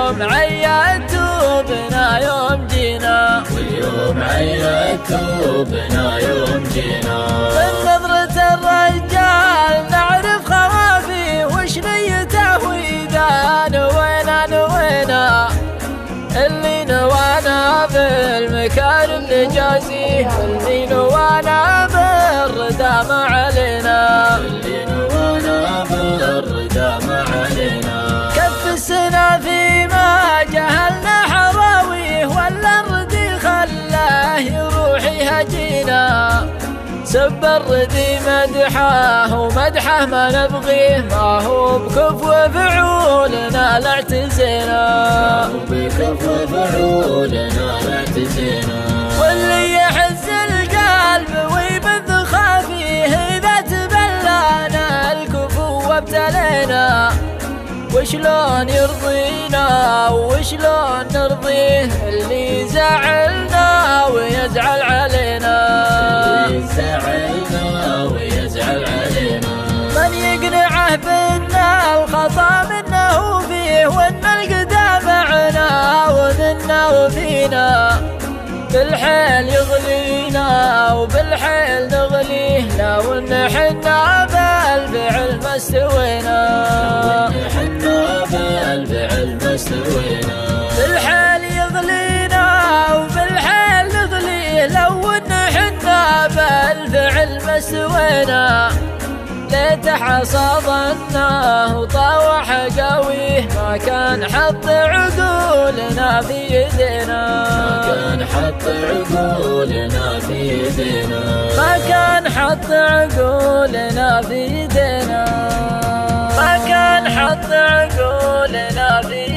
واليوم عيدتوا بنا يوم جينا، واليوم عيدتوا بنا يوم جينا. من نظرة الرجال نعرف خوافيه وش نيته وإذا نوينا نوينا، اللي نوانا بالمكارم نجازيه، اللي نوانا بالردى ما علينا، اللي نوانا بالردى ما علينا. كف السنة فيما جهلنا حراويه، ولا الردي خلاه يروح يهجينا، سب الردي مدحه ومدحه ما نبغيه، ما هو بكفو فعولنا لا اعتزينا، ما هو بكفو فعولنا لا اعتزينا. واللي يحز القلب ويبث خافيه، إذا تبلانا الكفو وابتلينا، وشلون يرضينا وشلون نرضيه، اللي زعلنا ويزعل علينا، يزعلنا ويزعل علينا. من يقنعه بأن الخطا منه فيه، وأن القدام معنا ومنا وفينا، بالحيل يغلينا وبالحيل نغليه، لو ان حنا بالفعل ما استوينا، حنا بالفعل ما استوينا. بالحيل يغلينا وبالحيل نغليه، لو ان حنا بالفعل ما استوينا، ليت حصادناه وطاوح قويه، ما كان حط عقولنا في يدينا، ما كان حط عقولنا في يدينا، ما كان حط عقولنا في يدينا، ما كان حط عقولنا في يدينا.